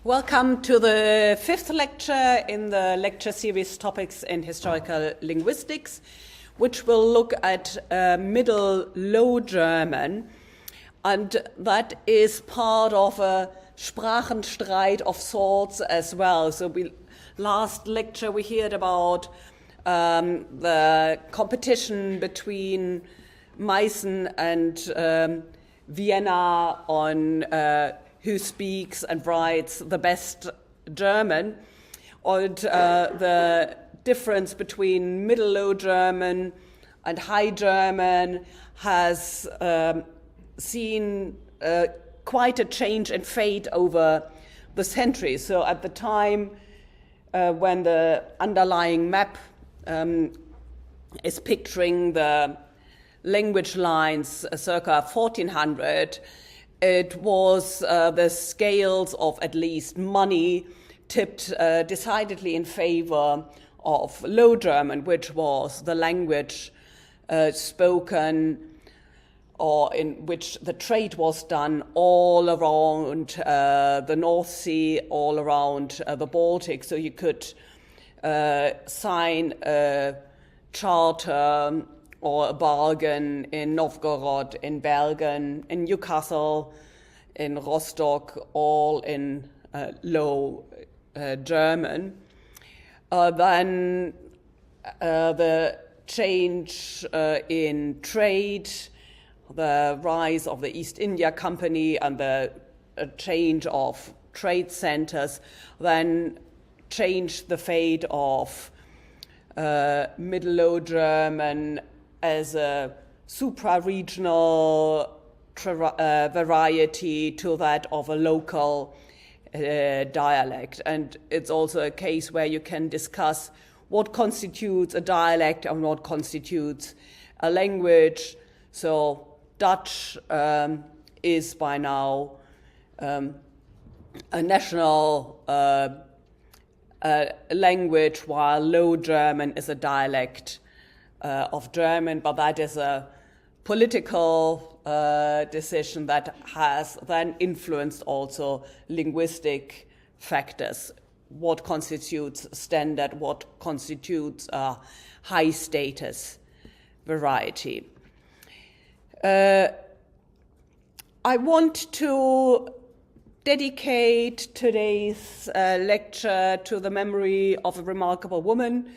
Welcome to the fifth lecture in the lecture series Topics in Historical Linguistics, which will look at Middle Low German, and that is part of a Sprachenstreit of sorts as well. So last lecture we heard about the competition between Meissen and Vienna on who speaks and writes the best German, and the difference between Middle Low German and High German has seen quite a change and fade over the centuries. So at the time when the underlying map is picturing the language lines circa 1400, it was the scales of at least money tipped decidedly in favor of Low German, which was the language spoken or in which the trade was done all around the North Sea, all around the Baltic. So you could sign a charter or a bargain in Novgorod, in Bergen, in Newcastle, in Rostock, all in Low German. Then the change in trade, the rise of the East India Company and the change of trade centers, then changed the fate of Middle Low German as a supra-regional variety to that of a local dialect. And it's also a case where you can discuss what constitutes a dialect and what constitutes a language. So Dutch is by now a national language, while Low German is a dialect of German, but that is a political decision that has then influenced also linguistic factors. What constitutes standard, what constitutes a high status variety. I want to dedicate today's lecture to the memory of a remarkable woman,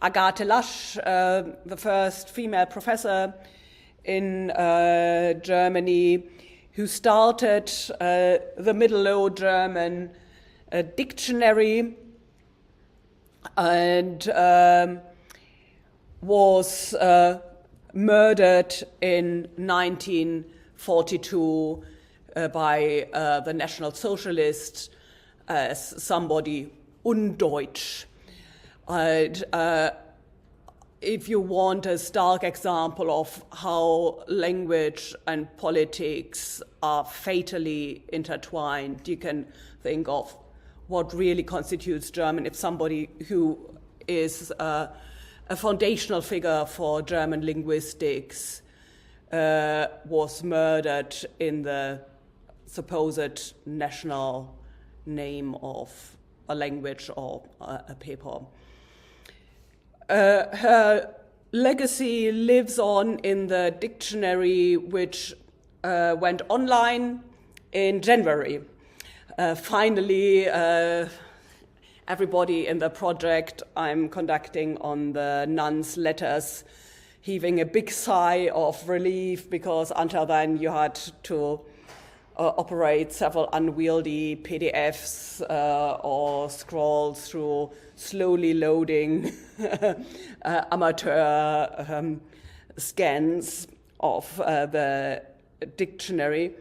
Agathe Lasch, the first female professor in Germany, who started the Middle Low German dictionary and was murdered in 1942 by the National Socialists as somebody undeutsch. If you want a stark example of how language and politics are fatally intertwined, you can think of what really constitutes German if somebody who is a foundational figure for German linguistics was murdered in the supposed national name of a language or a people. Her legacy lives on in the dictionary, which went online in January. Finally, everybody in the project I'm conducting on the nuns' letters heaving a big sigh of relief, because until then you had to operate several unwieldy PDFs or scroll through slowly loading amateur scans of the dictionary.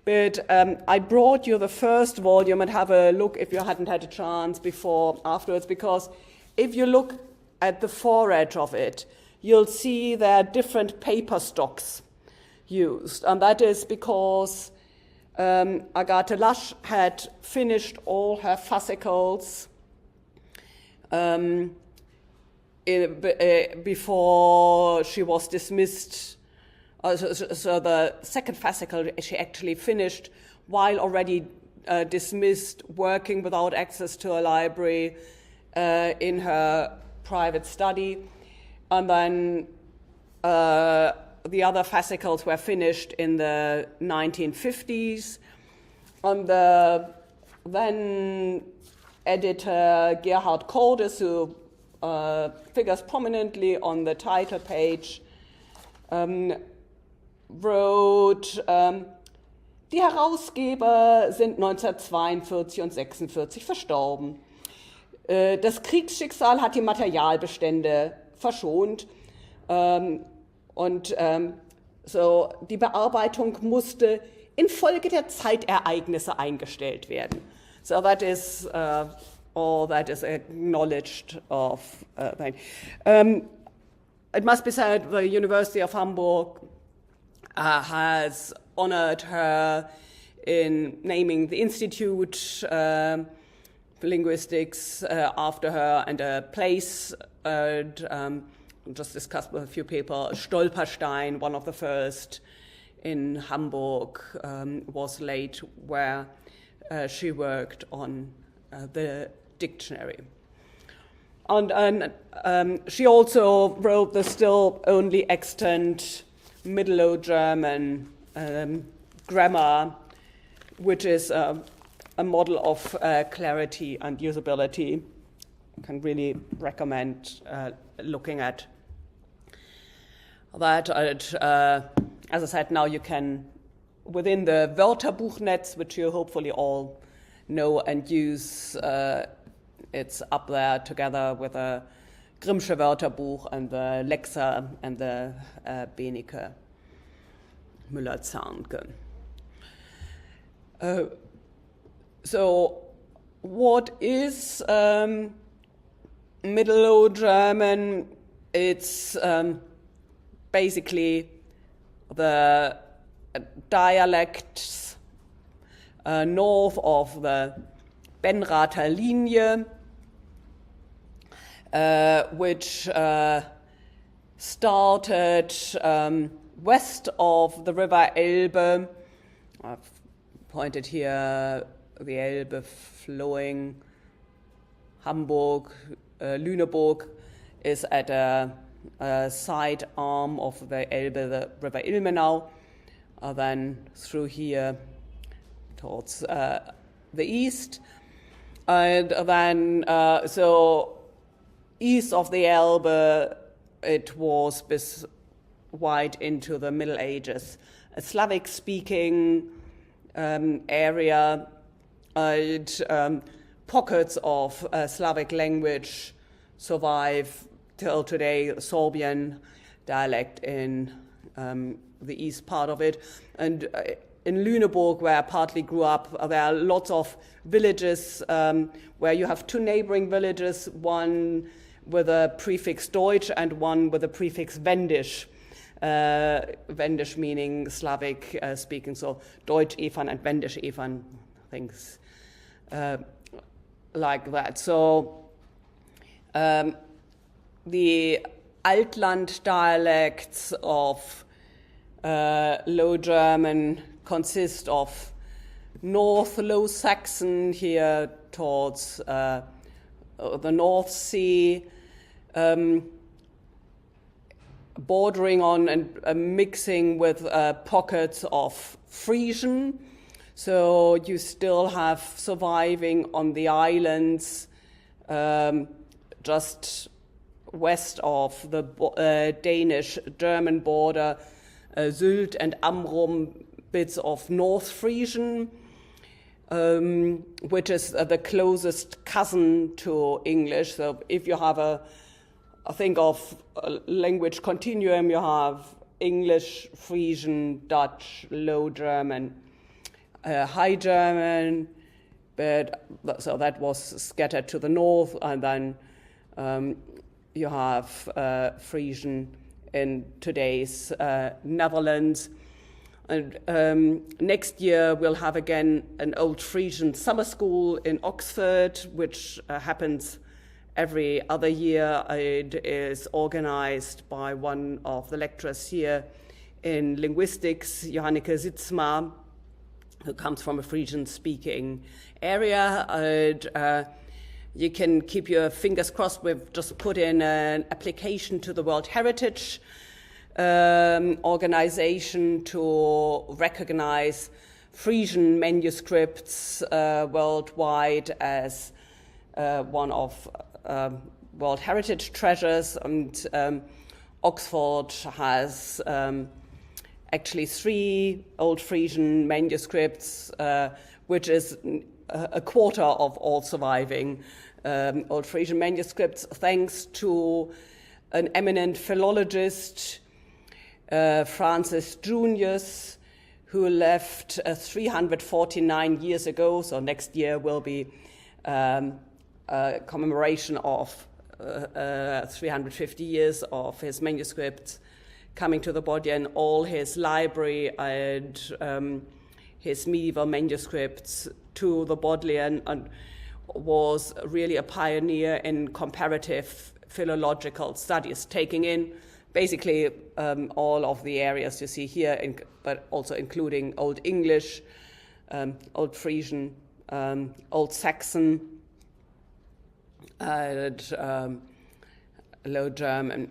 But I brought you the first volume, and have a look if you hadn't had a chance before, afterwards, because if you look at the foredge of it, you'll see there are different paper stocks used, and that is because Agathe Lasch had finished all her fascicles before she was dismissed. So the second fascicle she actually finished while already dismissed working without access to a library in her private study. And then the other fascicles were finished in the 1950s. And the then editor Gerhard Cordes, who figures prominently on the title page, wrote, die Herausgeber sind 1942 und 1946 verstorben. Das Kriegsschicksal hat die Materialbestände verschont und so die Bearbeitung musste infolge der Zeitereignisse eingestellt werden. So that is all that is acknowledged of it must be said the University of Hamburg has honored her in naming the Institute for Linguistics after her, and a place just discussed with a few people. Stolperstein, one of the first in Hamburg, was laid where she worked on the dictionary. And she also wrote the still only extant Middle Low German grammar, which is a model of clarity and usability. I can really recommend looking at that. As I said, now you can, within the Wörterbuchnetz, which you hopefully all know and use, it's up there together with the Grimmsche Wörterbuch and the Lexa and the Benecke Müller-Zahnke. So what is Middle Low German? It's basically the dialects north of the Benrather Linie, which started west of the river Elbe. I've pointed here the Elbe flowing. Hamburg, Lüneburg is at a side arm of the Elbe, the river Ilmenau, then through here towards the east. And then, so east of the Elbe, it was wide into the Middle Ages. A Slavic-speaking area, pockets of Slavic language survive till today, Sorbian dialect in the east part of it. And in Lüneburg, where I partly grew up, there are lots of villages where you have two neighboring villages, one with a prefix Deutsch and one with a prefix Wendisch. Wendisch meaning Slavic speaking, so Deutsch Evan and Wendisch Evan, things like that. So the Altland dialects of Low German consist of North Low Saxon here towards the North Sea, bordering on and mixing with pockets of Frisian. So you still have surviving on the islands just west of the Danish-German border, Sylt and Amrum, bits of North Frisian, which is the closest cousin to English. So if you have think of a language continuum, you have English, Frisian, Dutch, Low German, High German, but so that was scattered to the north, and then you have Frisian in today's Netherlands. And next year we'll have again an Old Frisian summer school in Oxford, which happens every other year. It is organized by one of the lecturers here in linguistics, Henrike Lähnemann, who comes from a Frisian-speaking area. And, you can keep your fingers crossed. We've just put in an application to the World Heritage Organization to recognize Frisian manuscripts worldwide as one of World Heritage treasures. And Oxford has actually 3 Old Frisian manuscripts, which is a quarter of all surviving Old Frisian manuscripts, thanks to an eminent philologist, Francis Junius, who left 349 years ago. So next year will be a commemoration of 350 years of his manuscripts coming to the Bodleian. All his library and his medieval manuscripts to the Bodleian, and was really a pioneer in comparative philological studies, taking in basically all of the areas you see here, but also including Old English, Old Frisian, Old Saxon, and Low German.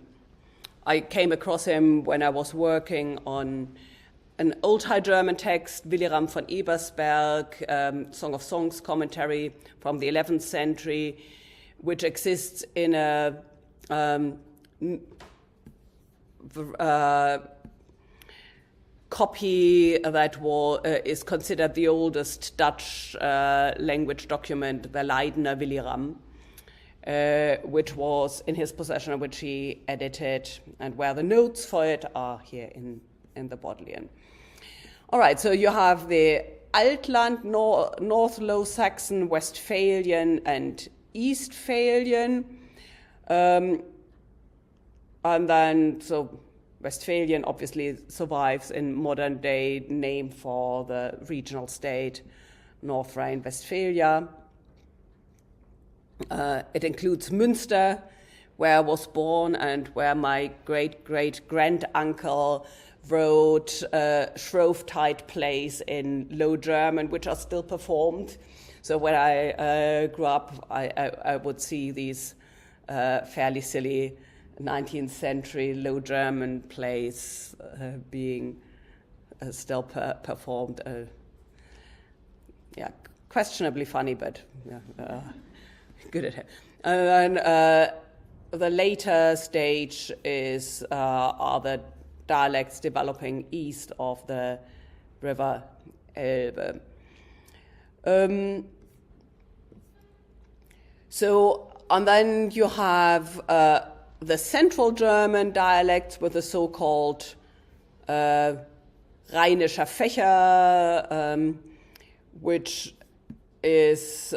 I came across him when I was working on an Old High German text, Williram von Ebersberg, Song of Songs commentary from the 11th century, which exists in a copy that is considered the oldest Dutch language document, the Leidener Williram, which was in his possession, which he edited, and where the notes for it are here in the Bodleian. All right, so you have the Altland, North Low Saxon, Westphalian, and Eastphalian. And then, so Westphalian obviously survives in modern day name for the regional state, North Rhine-Westphalia. It includes Münster, where I was born and where my great-great-granduncle wrote Shrovetide plays in Low German, which are still performed. So when I grew up, I would see these fairly silly 19th century Low German plays being still performed. Yeah, questionably funny, but good at it. And then the later stage is are the dialects developing east of the River Elbe. And then you have the Central German dialects with the so-called Rheinischer Fächer, which is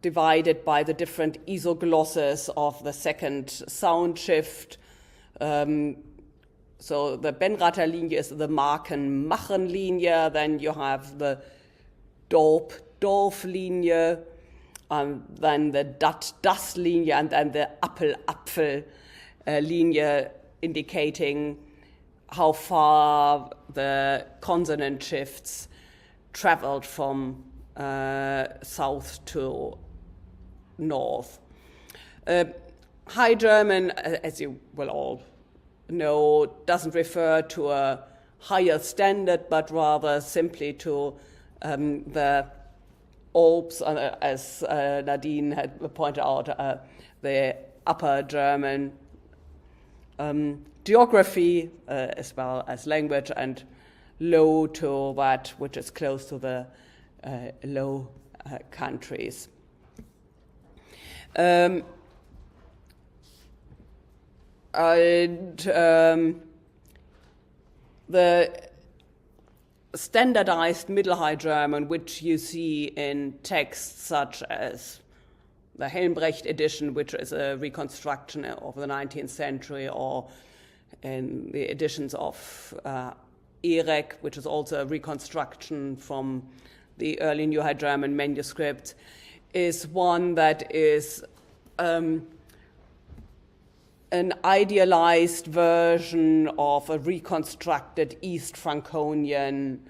divided by the different isoglosses of the second sound shift. So the Benrather linie is the Marken-Machen linie, then you have the Dorp-Dorf linie, and then the Dat-Das linie, and then the Appel-Apfel linie, indicating how far the consonant shifts traveled from south to north. High German, as you will all know, doesn't refer to a higher standard, but rather simply to the Alps, as Nadine had pointed out, the Upper German geography as well as language, and low to that which is close to the Low Countries. And the standardized Middle High German, which you see in texts such as the Helmbrecht edition, which is a reconstruction of the 19th century, or in the editions of Erek, which is also a reconstruction from the early New High German manuscript, is one that is an idealized version of a reconstructed East Franconian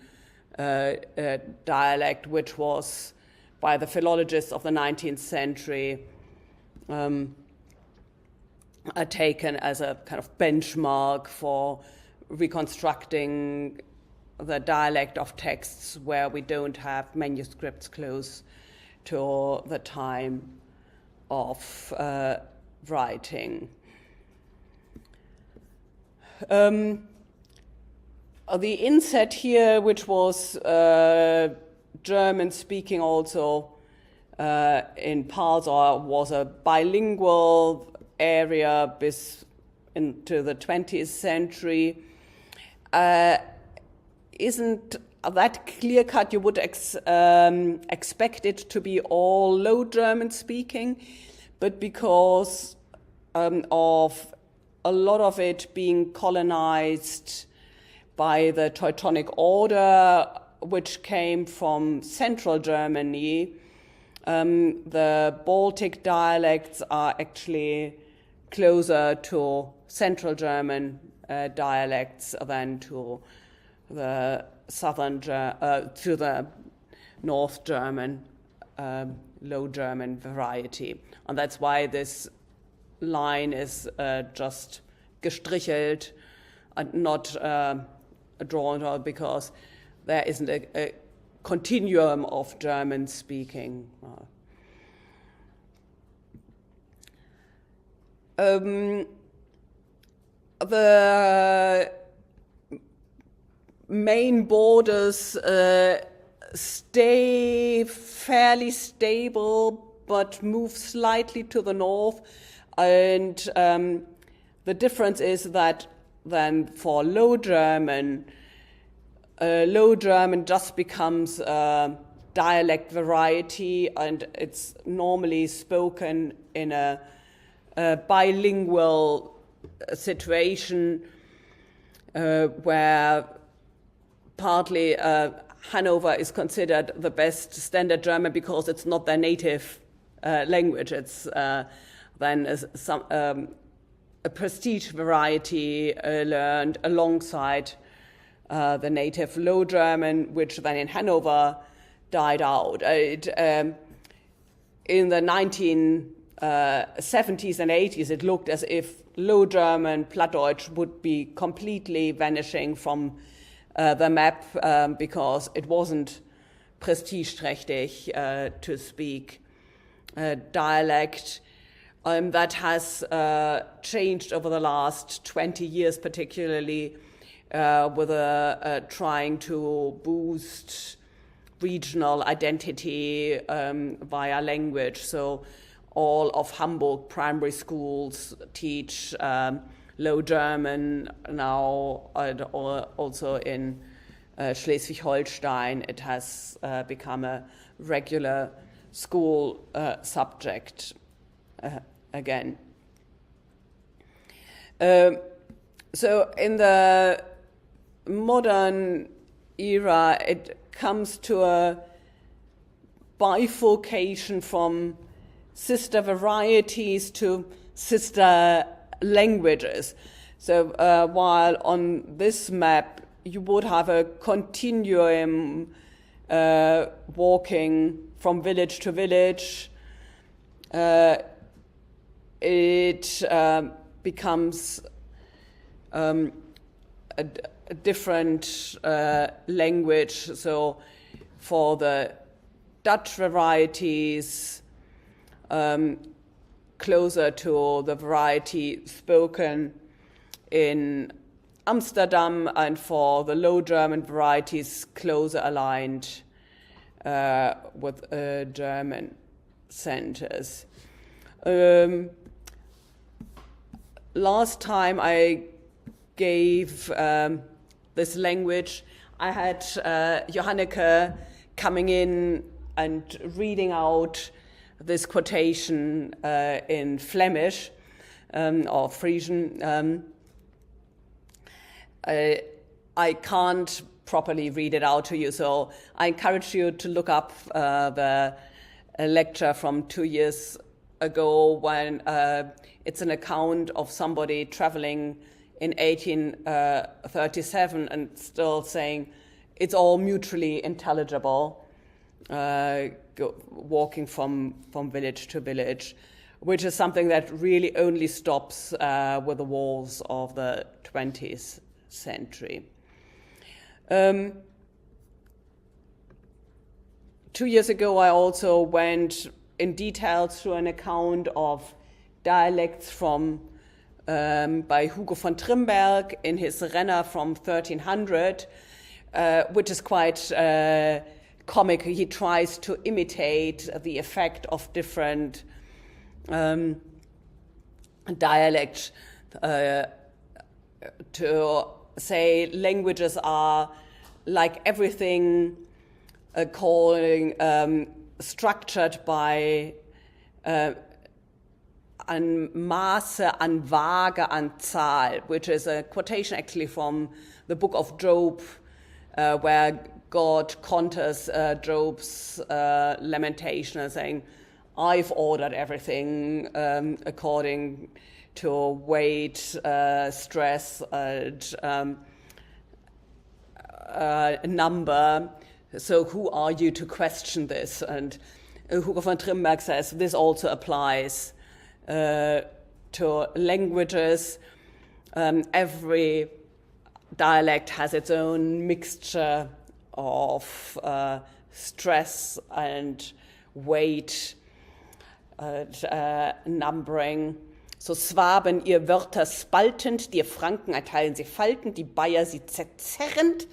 dialect, which was by the philologists of the 19th century taken as a kind of benchmark for reconstructing the dialect of texts where we don't have manuscripts close to the time of writing. The inset here, which was German speaking also in parts, or was a bilingual area into the 20th century, isn't that clear cut. You would expect it to be all Low German speaking, but because of a lot of it being colonized by the Teutonic Order, which came from central Germany, the Baltic dialects are actually closer to Central German dialects than to the to the North German, Low German variety. And that's why this line is just gestrichelt and not drawn out, because there isn't a continuum of German speaking. The main borders stay fairly stable but move slightly to the north, and the difference is that then for Low German just becomes a dialect variety, and it's normally spoken in a bilingual situation where partly Hanover is considered the best standard German because it's not their native language. It's then a prestige variety learned alongside the native Low German, which then in Hanover died out. In the 1970s and 80s, it looked as if Low German, Plattdeutsch, would be completely vanishing from the map because it wasn't prestigeträchtig to speak dialect. That has changed over the last 20 years, particularly with trying to boost regional identity via language. So all of Hamburg primary schools teach Low German now, and also in Schleswig-Holstein it has become a regular school subject again. So in the modern era, it comes to a bifurcation from sister varieties to sister languages. So while on this map you would have a continuum walking from village to village, it becomes a different language. So for the Dutch varieties, closer to the variety spoken in Amsterdam, and for the Low German varieties, closer aligned with German centers. Last time I gave this language, I had Johanneke coming in and reading out this quotation in Flemish or Frisian. I can't properly read it out to you, so I encourage you to look up the lecture from 2 years ago when it's an account of somebody traveling in 1837 and still saying it's all mutually intelligible, walking from village to village, which is something that really only stops with the wars of the 20th century. 2 years ago, I also went in detail through an account of dialects from by Hugo von Trimberg in his Renner from 1300, which is quite comic. He tries to imitate the effect of different dialects to say languages are like everything structured by an Maße an Waage an Zahl, which is a quotation actually from the book of Job, where God counters Job's lamentation and saying, I've ordered everything according to weight, stress, and number. So who are you to question this? And Hugo von Trimberg says this also applies to languages. Every dialect has its own mixture of stress and weight and numbering. So Swaben ihr Wörter spaltend, die Franken erteilen sie faltend, die Bayer sie zerzerrend,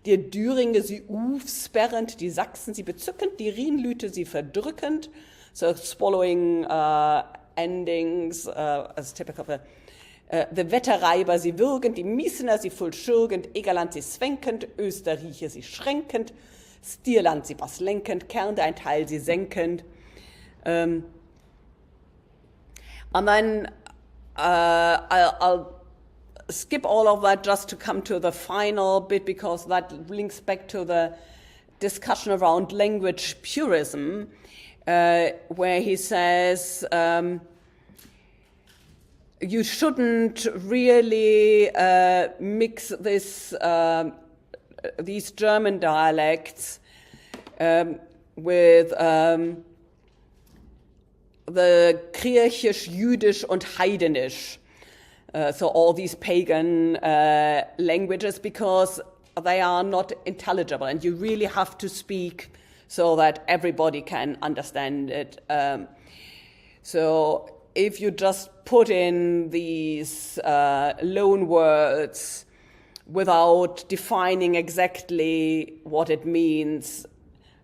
die Düringe sie aufsperrend, die Sachsen sie bezückend, die Rhinlüte sie verdrückend. So swallowing endings as typical of the Wetterreiber sie würgend, die Miesener sie vollschürgend, Egerland sie zwenkend, Österreicher sie schränkend, Stierland sie was lenkend, Kärnte ein Teil sie senkend. And then I'll skip all of that just to come to the final bit, because that links back to the discussion around language purism, where he says you shouldn't really mix these German dialects with the Griechisch, Jüdisch und Heidenisch, so all these pagan languages, because they are not intelligible and you really have to speak so that everybody can understand it. So if you just put in these loan words without defining exactly what it means,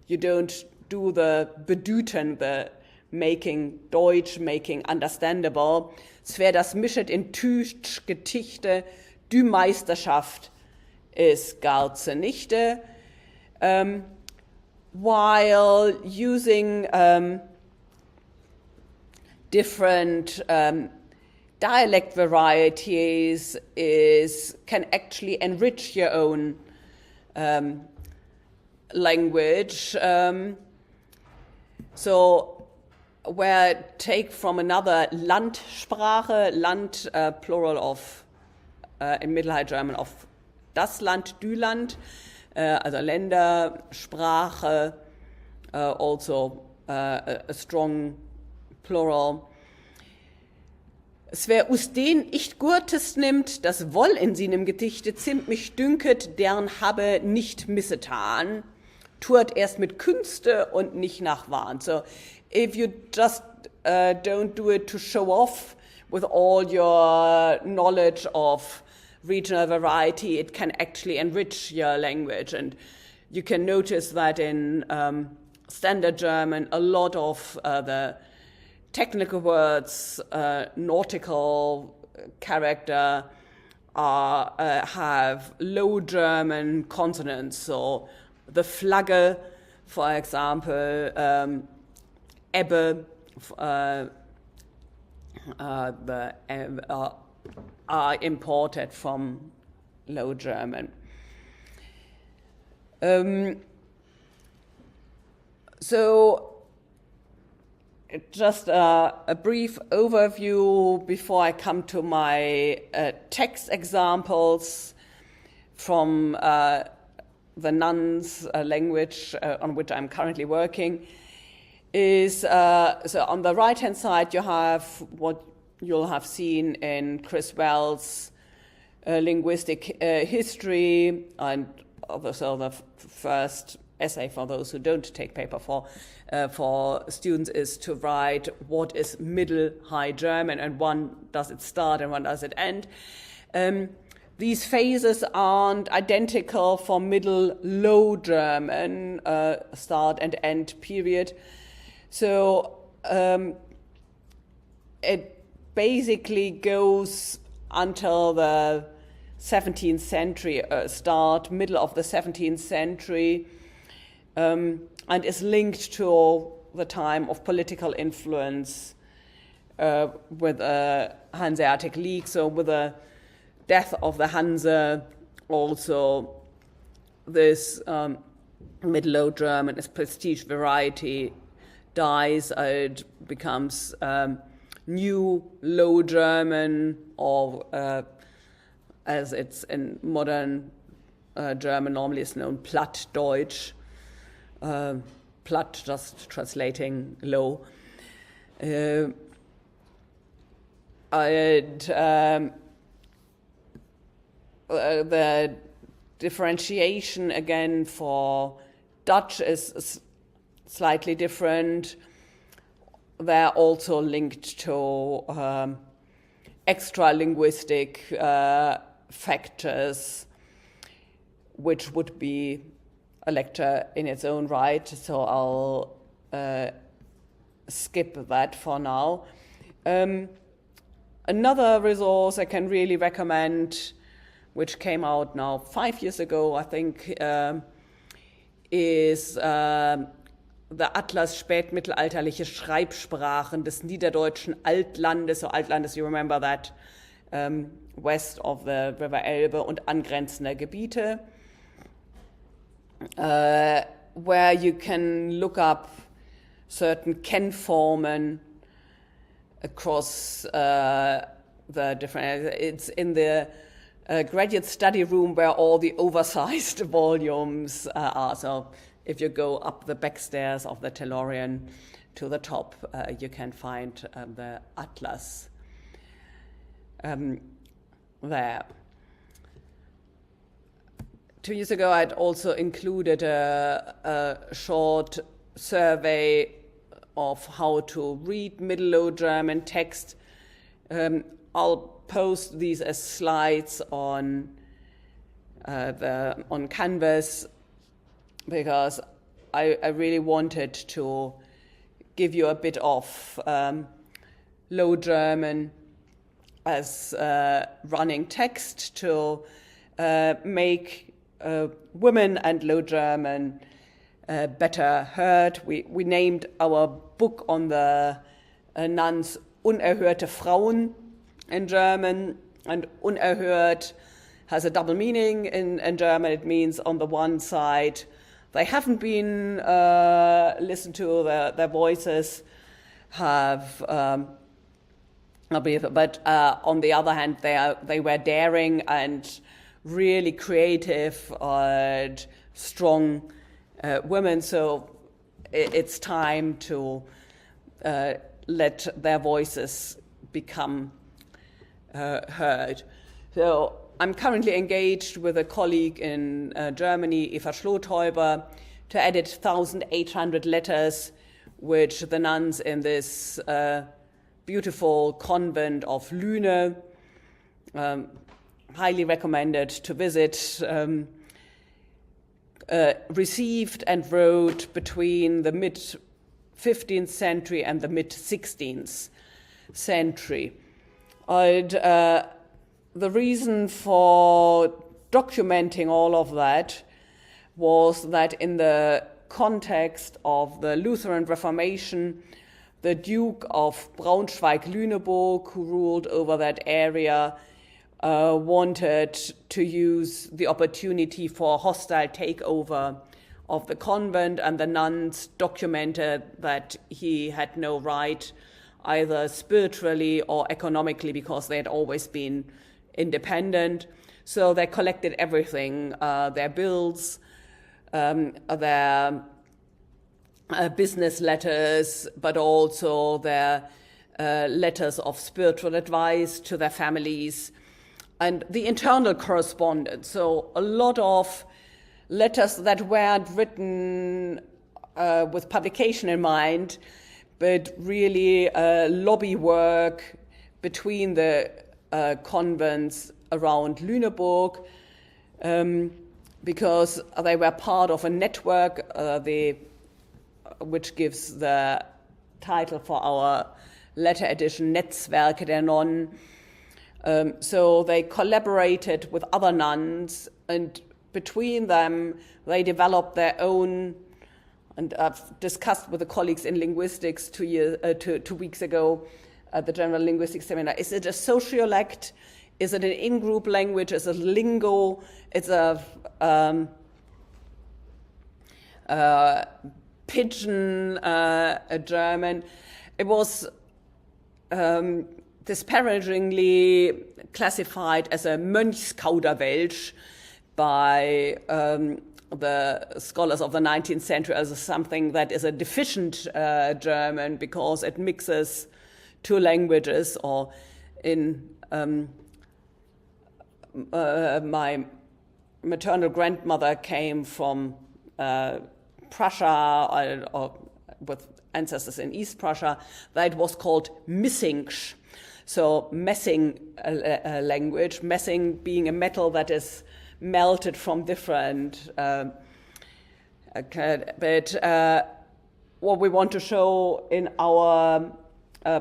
you don't do the Bedüten, the making Deutsch, making understandable. Es wär das Mischet in Tüch Getichte, die Meisterschaft ist gar zunichte, while using different dialect varieties can actually enrich your own language. So where take from another Landsprache, Land plural of in Middle High German of das Land, du Land, also Länder, Sprache, also a strong plural. Es wer us den ich Gurtes nimmt, das Woll in seinem Gedichte zimmt mich dünket, deren habe nicht missetan, tuert erst mit Künste und nicht nach Wahn. So if you just don't do it to show off with all your knowledge of regional variety, it can actually enrich your language. And you can notice that in Standard German, a lot of the technical words, nautical character, have Low German consonants. So the Flagge, for example, Ebbe, are imported from Low German. So just a brief overview before I come to my text examples from the nuns language on which I'm currently working. Is so on the right-hand side you have what you'll have seen in Chris Wells' linguistic history, and also the first essay for those who don't take paper for students is to write what is Middle High German and when does it start and when does it end. These phases aren't identical for Middle Low German start and end period. So it basically goes until the 17th century, middle of the 17th century, and is linked to the time of political influence with the Hanseatic League. So with the death of the Hanse, also this Middle Low German, this prestige variety, dies. It becomes New Low German, or as it's in modern German normally is known, Plattdeutsch. Platt just translating low. And the differentiation again for Dutch is slightly different. They're also linked to extra-linguistic factors, which would be a lecture in its own right, so I'll skip that for now. Another resource I can really recommend, which came out now 5 years ago, I think, is the Atlas spätmittelalterliche Schreibsprachen des niederdeutschen Altlandes. So Altlandes, you remember that, west of the River Elbe und angrenzende Gebiete, where you can look up certain Kennformen across the different. It's in the graduate study room where all the oversized volumes are. So if you go up the back stairs of the Tellurian to the top, you can find the atlas there. 2 years ago, I'd also included a short survey of how to read Middle Low German text. I'll post these as slides on Canvas, because I really wanted to give you a bit of Low German as running text to make women and Low German better heard. We named our book on the nuns Unerhörte Frauen in German, and unerhört has a double meaning in German. It means on the one side they haven't been listened to, their voices have but on the other hand they were daring and really creative and strong women, so it's time to let their voices become heard. So I'm currently engaged with a colleague in Germany, Eva Schlothäuber, to edit 1,800 letters which the nuns in this beautiful convent of Lüne, highly recommended to visit, received and wrote between the mid-15th century and the mid-16th century. And the reason for documenting all of that was that in the context of the Lutheran Reformation, the Duke of Braunschweig-Lüneburg, who ruled over that area, wanted to use the opportunity for hostile takeover of the convent, and the nuns documented that he had no right either spiritually or economically because they had always been independent. So they collected everything, their bills, their business letters, but also their letters of spiritual advice to their families, and the internal correspondence. So a lot of letters that weren't written with publication in mind, but really lobby work between the convents around Lüneburg, because they were part of a network, which gives the title for our letter edition, Netzwerke der Nonnen. So they collaborated with other nuns, and between them they developed their own, and I've discussed with the colleagues in linguistics 2 weeks ago at the General Linguistics Seminar. Is it a sociolect? Is it an in-group language? Is it lingo? It's a pidgin German. It was disparagingly classified as a Mönchskauderwelsch by the scholars of the 19th century as something that is a deficient German because it mixes two languages, or in my maternal grandmother came from Prussia, or with ancestors in East Prussia, that was called Missingsch. So messing language, messing being a metal that is melted from different. But what we want to show in our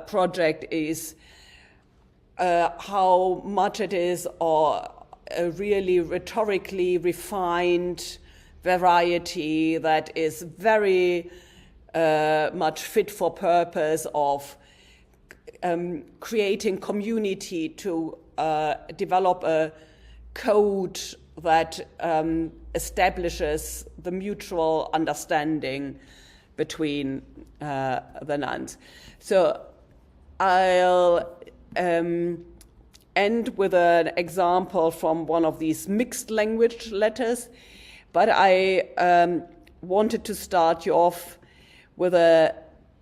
project is how much it is, or a really rhetorically refined variety that is very much fit for purpose of creating community, to develop a code that establishes the mutual understanding between the nuns. So I'll end with an example from one of these mixed language letters, but I wanted to start you off with a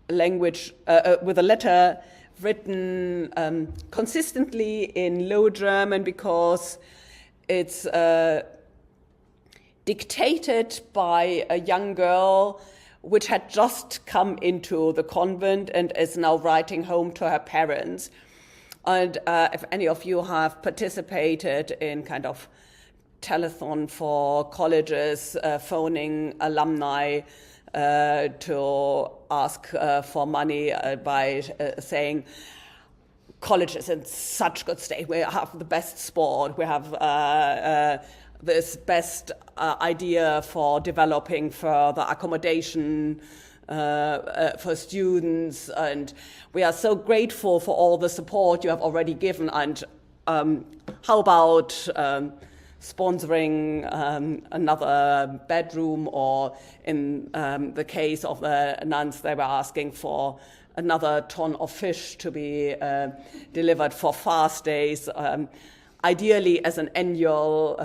letter written consistently in Low German, because it's dictated by a young girl which had just come into the convent and is now writing home to her parents. And if any of you have participated in kind of telethon for colleges, phoning alumni to ask for money by saying, college is in such good state, we have the best sport, we have this best idea for developing further accommodation for students, and we are so grateful for all the support you have already given, and how about sponsoring another bedroom, or in the case of the nuns, they were asking for another ton of fish to be delivered for fast days, ideally as an annual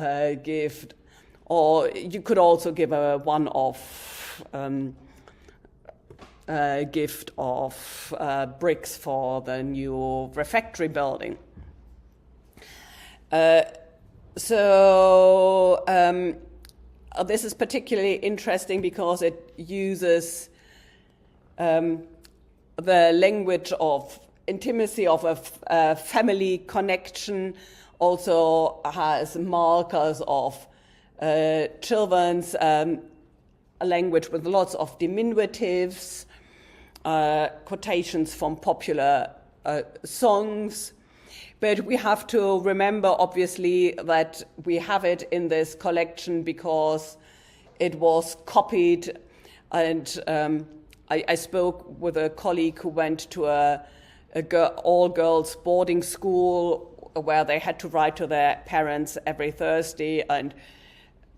gift, or you could also give a one-off gift of bricks for the new refectory building. So this is particularly interesting because it uses the language of intimacy, of a family connection, also has markers of children's language with lots of diminutives, quotations from popular songs. But we have to remember, obviously, that we have it in this collection because it was copied. And I spoke with a colleague who went to a all-girls boarding school where they had to write to their parents every Thursday. And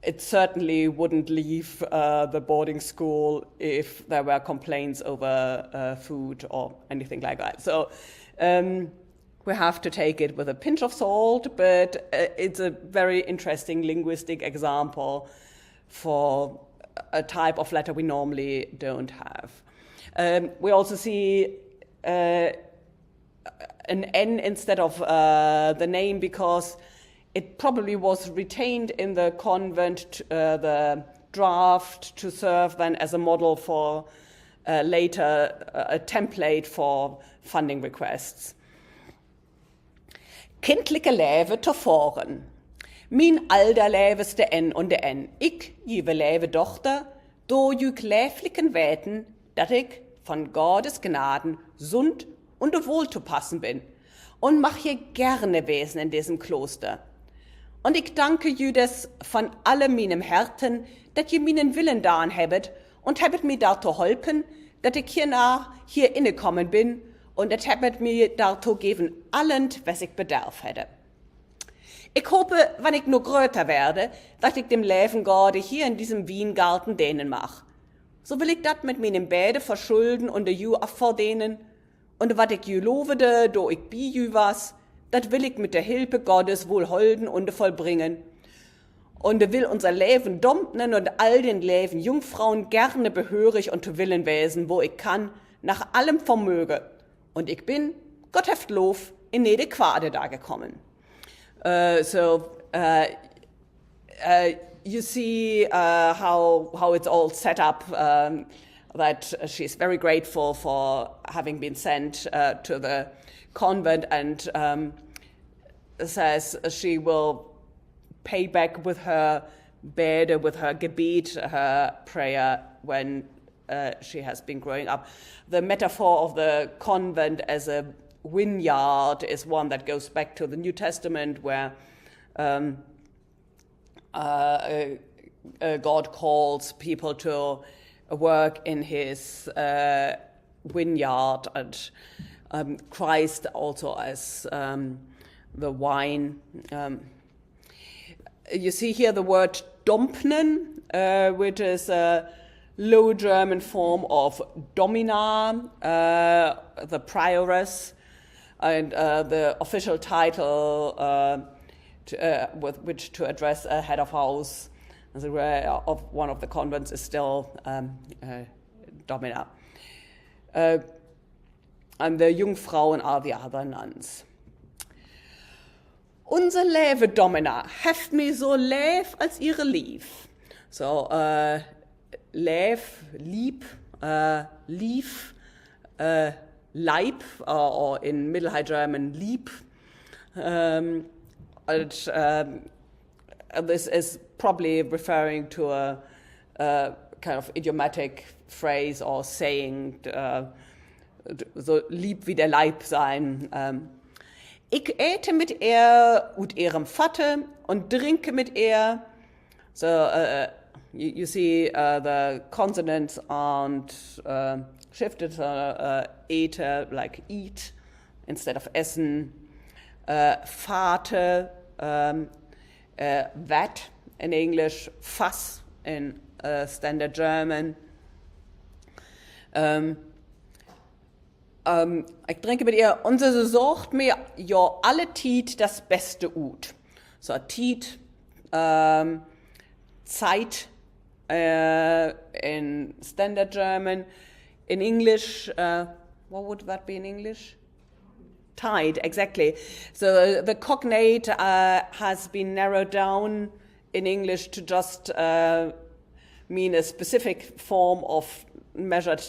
it certainly wouldn't leave the boarding school if there were complaints over food or anything like that. So we have to take it with a pinch of salt, but it's a very interesting linguistic example for a type of letter we normally don't have. We also see an N instead of the name because it probably was retained in the convent, the draft, to serve then as a model for later a template for funding requests. Kindlijke leven te voren. Min alder leveste en onder en. Ik, jive leve dochter, do juk läflichen weten, dat ik von Gottes Gnaden sund und wohl zu passen bin. Und mach je gerne Wesen in diesem Kloster. Und ich danke Jüdes von allem meinem Herzen, dat je meinen Willen daran hebet und hebet mir dazu holpen, dat ich hier innekommen bin und dat hebet mir dazu geben allend, was ich bedarf hätte. Ich hoffe, wenn ich nur größer werde, dass ich dem Leben gerade hier in diesem Weingarten denen mach. So will ich dat mit meinem Bäde verschulden und de Jü abverdehnen und wat ich jü lovede, do ich bi jü was, dat will ich mit der Hilfe Gottes wohl holden und vollbringen. Und will unser Leben dompnen und all den Leben Jungfrauen gerne behörig und zu Willen wesen, wo ich kann, nach allem Vermöge. Und ich bin, Gott heft Lof, in jede Quade da gekommen. You see how it's all set up, that she's very grateful for having been sent to the convent and says she will pay back with her Bede, with her Gebet, her prayer when she has been growing up. The metaphor of the convent as a vineyard is one that goes back to the New Testament where God calls people to work in his vineyard, and Christ also as the wine. You see here the word dompnen, which is a Low German form of domina, the prioress, and the official title with which to address a head of house of one of the convents is still domina. And the Jungfrauen are the other nuns. Unser Leve Domina heft mir so lev als ihre lief. So, lev, lieb, lief, Leib, or in Middle High German, lieb. This is probably referring to a kind of idiomatic phrase or saying, so lieb wie der Leib sein. Ich äte mit und ihrem Vater und trinke mit So you see the consonants aren't shifted, ete, like eat, instead of essen. Vater, that in English, Fass in Standard German. Ich trinke mit ihr, und sie sagt mir ja alle Tiet das Beste ut. So Tiet, Zeit in Standard German. In English, what would that be in English? Tide, exactly. So the cognate has been narrowed down in English to just mean a specific form of measured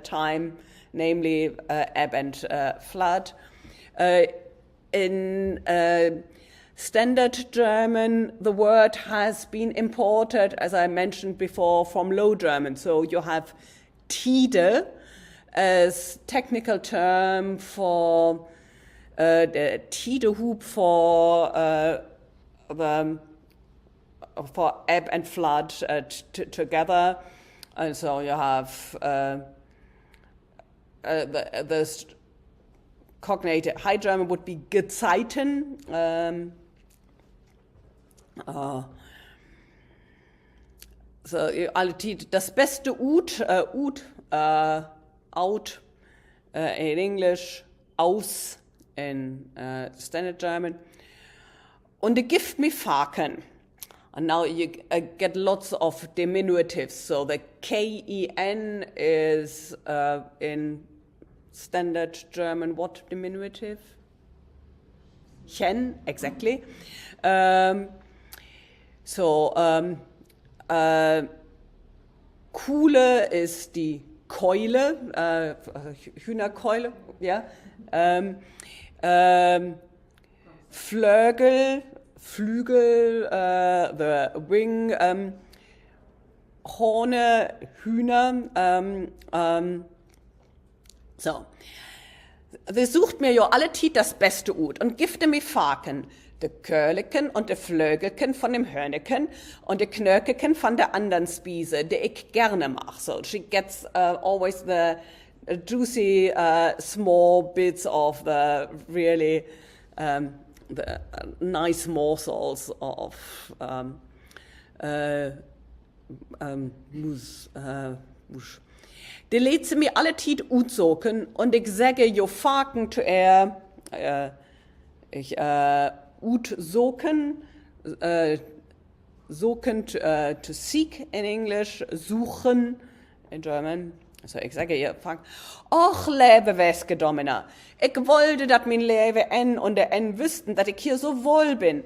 time, namely ebb and flood. In Standard German, the word has been imported, as I mentioned before, from Low German. So you have Tide as technical term for the Tidehub for ebb and flood together, and so you have the cognate High German would be Gezeiten. so, alle das beste Ut, out in English, aus in Standard German. Und the gift me faken. And now you get lots of diminutives. So the K-E-N is in Standard German what diminutive? Chen, exactly. Kuhle ist die Keule, Hühnerkeule, ja. Flügel, the wing, Horne, Hühner. So. Sie sucht mir ja alle Tiet das Beste ut und gifte mir Faken. De Körleken und de Flögelken von dem Hörneken und de Knökeken von der anderen Spiese, die ich gerne mach. So she gets always the juicy small bits of the really the nice morsels of Musch. Die lädt sie mir alle Tiet utsoken und ich sage jo Faken to utsoken, soken to seek in English, suchen in German. So, ich sage ihr, och, lebe Weske Domina, ich wollte, dat mein Leben en und der en wüssten, dat ich hier so wohl bin.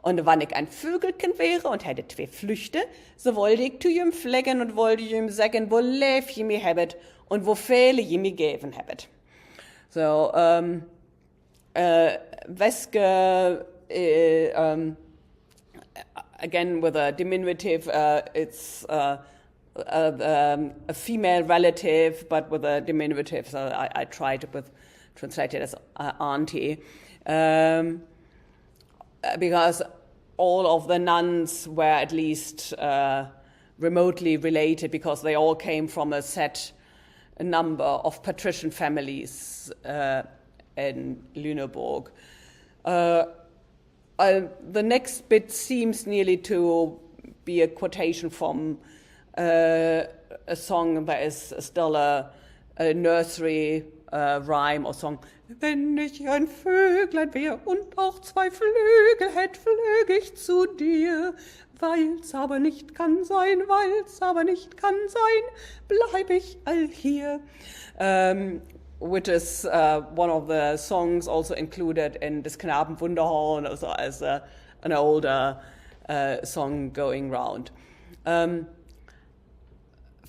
Und wann ich ein Vögelchen wäre und hätte 2 Flüchte, so wollte ich zu ihm pflegen und wollte ihm sagen, wo lev je mir habet und wo viele je mir geben habet. So, Weske, again with a diminutive, it's a female relative, but with a diminutive, so I tried to translate it as auntie. Because all of the nuns were at least remotely related, because they all came from a set number of patrician families in Lüneburg. The next bit seems nearly to be a quotation from a song that is still a nursery rhyme or song. Wenn ich ein Vöglein wär und auch 2 Flügel hätt, flög ich zu dir. Weil's aber nicht kann sein, bleib ich all hier. Which is one of the songs also included in des Knaben Wunderhorn, also as an older song going round.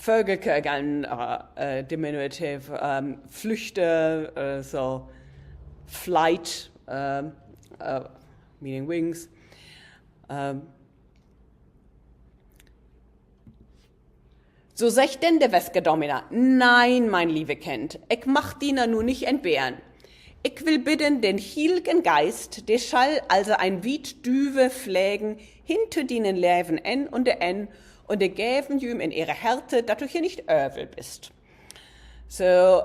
Vögelke, again, diminutive, Flüchte, so flight, meaning wings. So sech denn der Weske Domina, nein, mein liebe Kind, ich mach diener nur nicht entbehren. Ich will bitten den hielgen Geist, der Schall also ein Wied Düwe pflegen, hinter dienen Läven en und der en, und der gäven jüm in ihre Härte, dass du hier nicht övel bist. So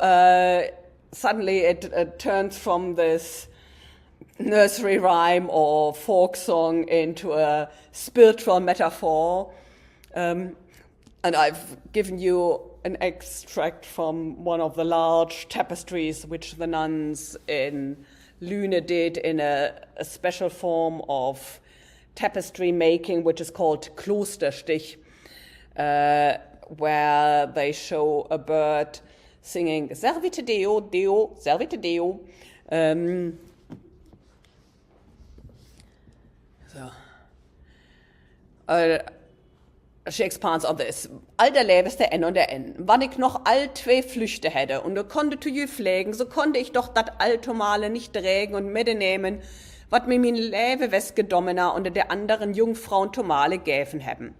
suddenly it turns from this nursery rhyme or folk song into a spiritual metaphor. And I've given you an extract from one of the large tapestries which the nuns in Lüne did in a special form of tapestry making, which is called Klosterstich. Where they show a bird singing Servite Deo, Deo, Servite Deo. She expands on this. All der Lebens der N und der N. Wann ich noch all 2 Flüchte hätte und du konnte zu jü pflegen, so konnte ich doch dat Altomale nicht trägen und mitnehmen, wat mir min Läwe Weske Domina unter der anderen Jungfrauen Tomale gäfen haben.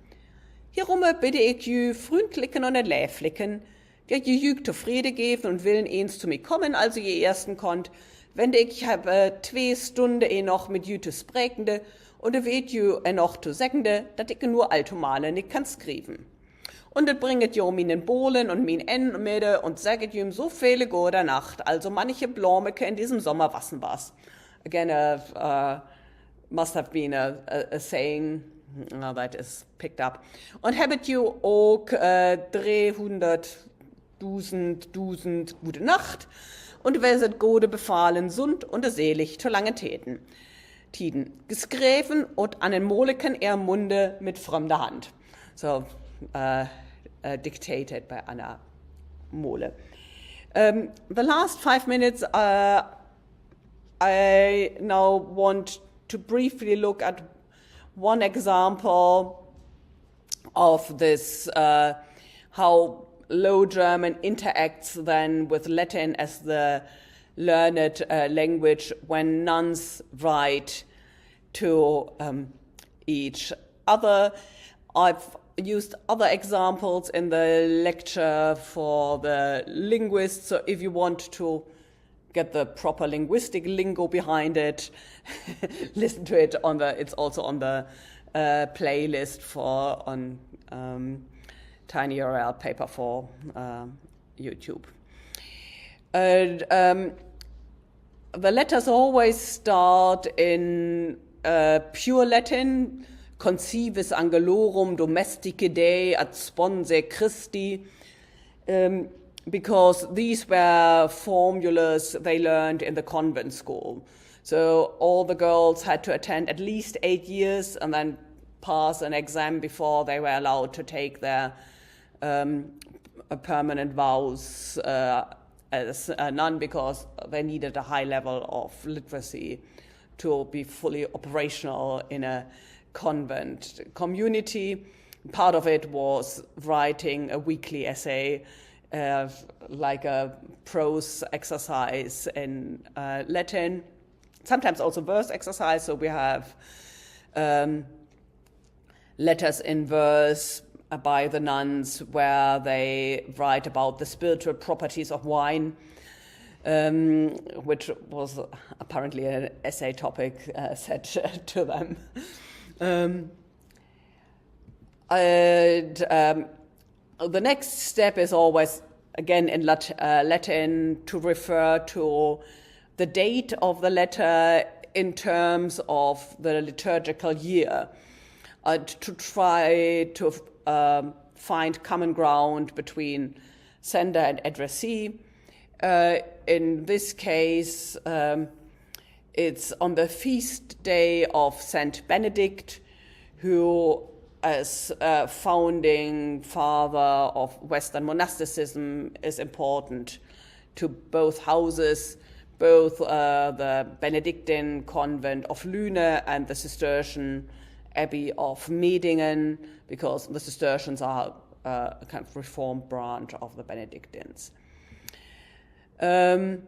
Hierumme bitte ich jü fründlichen und Läflicken, der jü jüg zufriede geben und willen eins zu mir kommen, also je ersten konnt, wenn ich habe 2 Stunden noch mit jü zu sprekende und weet jü noch zu sägende, dat ich nur Altomale nicht kann skriven. Und das bringet jo minen Bohlen und min En mit und säget jüm so viele gute Nacht, also manche Blomeke in diesem Sommer wassen was. Again, must have been a saying that is picked up. Und habt ihr auch 300.000 gute Nacht und werset Gode befahlen sund und selig zu lange Tiden. Gesgräven und an den Moleken er Munde mit fremder Hand. So, dictated by Anna Mole. The last 5 minutes, I now want to briefly look at one example of this, how Low German interacts then with Latin as the learned language when nuns write to each other. I've used other examples in the lecture for the linguists, so if you want to get the proper linguistic lingo behind it, listen to it it's also on the playlist on TinyURL paper for YouTube. The letters always start in pure Latin, Concivis angelorum domestice Dei ad sponse Christi, because these were formulas they learned in the convent school. So all the girls had to attend at least 8 years and then pass an exam before they were allowed to take their permanent vows as a nun, because they needed a high level of literacy to be fully operational in a convent community. Part of it was writing a weekly essay, like a prose exercise in Latin, sometimes also verse exercise. So we have letters in verse by the nuns where they write about the spiritual properties of wine, which was apparently an essay topic set to them. The next step is always, again in Latin, to refer to the date of the letter in terms of the liturgical year, to try to find common ground between sender and addressee. In this case, it's on the feast day of Saint Benedict, who, as founding father of Western monasticism, is important to both houses, both the Benedictine convent of Lüne and the Cistercian Abbey of Medingen, because the Cistercians are a kind of reformed branch of the Benedictines. And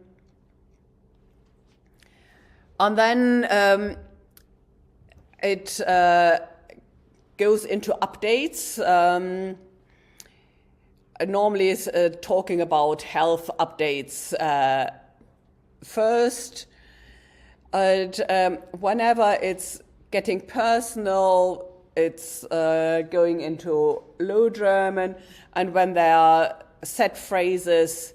then it goes into updates. Normally it's talking about health updates first. Whenever it's getting personal, it's going into Low German, and when there are set phrases,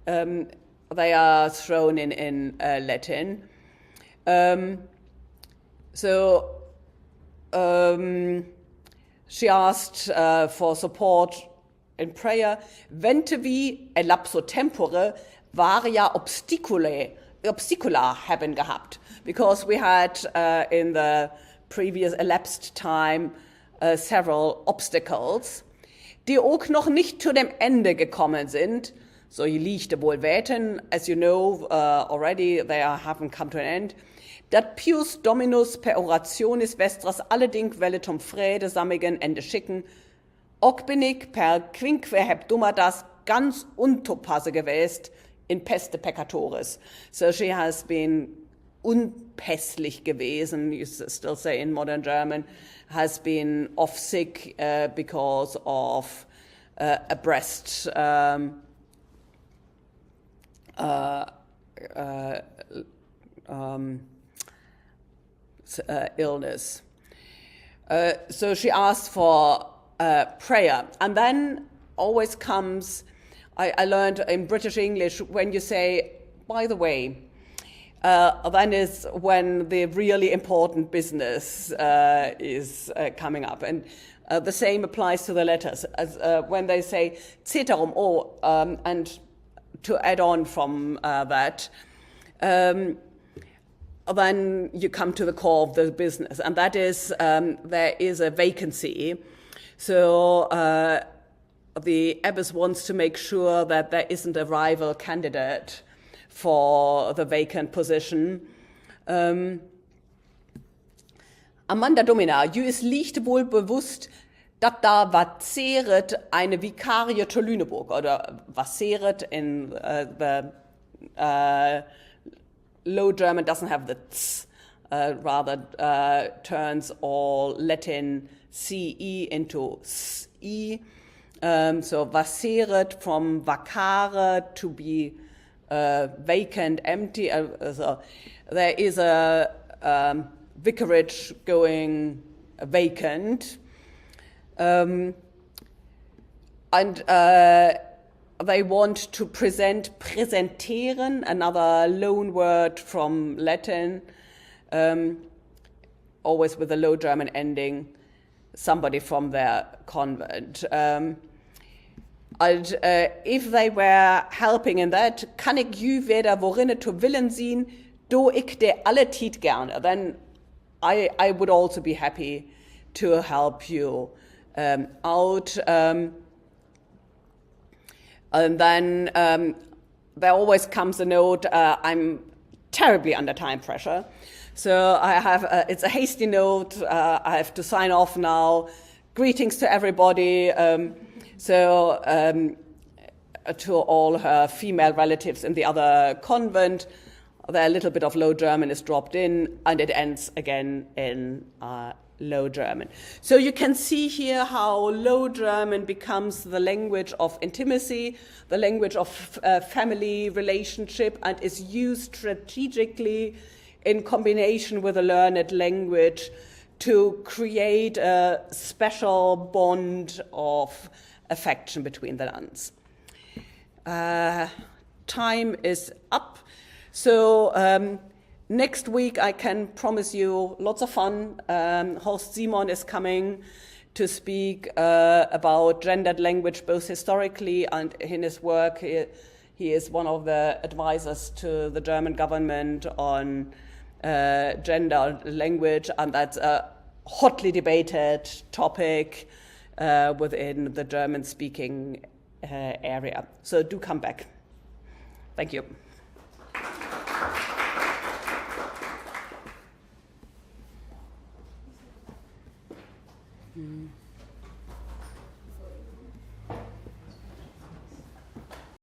they are thrown in Latin. She asked for support in prayer. Ventevi e lapso tempore varia obsticula haben gehabt, because we had in the previous elapsed time several obstacles, die auch noch nicht zu dem Ende gekommen sind. So je lichte wohl weten, as you know already, they haven't come to an end. Dat pius dominus per orationis vestras alleding velitum frede sammigen ende schicken, ook bin ich per quinque heb dummerdas ganz untopasse gewest in peste peccatoris. So she has been unpässlich gewesen, you still say in modern German, has been off sick because of a breast illness. So she asked for prayer. And then always comes, I learned in British English, when you say, by the way, then is when the really important business is coming up. And the same applies to the letters. As when they say ceterum, and to add on from that, then you come to the core of the business, and that is there is a vacancy. So the abbess wants to make sure that there isn't a rival candidate for the vacant position. Amanda Domina, is liegt wohl bewusst, dass da vaceret eine Vikarie zu Lüneburg, oder vaceret in the Low German doesn't have the ts, rather turns all Latin CE into SE. So vaceret from vacare, to be vacant, empty. So there is a vicarage going vacant. And they want to present präsentieren, another loan word from Latin, always with a Low German ending, somebody from their convent. And if they were helping in that, kann ich ju weder worinne to willen zien, do ich de alle tiet gerne. Then I would also be happy to help you out. And then there always comes a note, I'm terribly under time pressure. So I have, it's a hasty note, I have to sign off now. Greetings to everybody. To all her female relatives in the other convent, a little bit of Low German is dropped in, and it ends again in Low German. So you can see here how Low German becomes the language of intimacy, the language of family relationship, and is used strategically in combination with a learned language to create a special bond of affection between the nuns. Time is up. So next week I can promise you lots of fun. Horst Simon is coming to speak about gendered language, both historically and in his work. He is one of the advisors to the German government on gender language, and that's a hotly debated topic within the German-speaking area. So do come back. Thank you.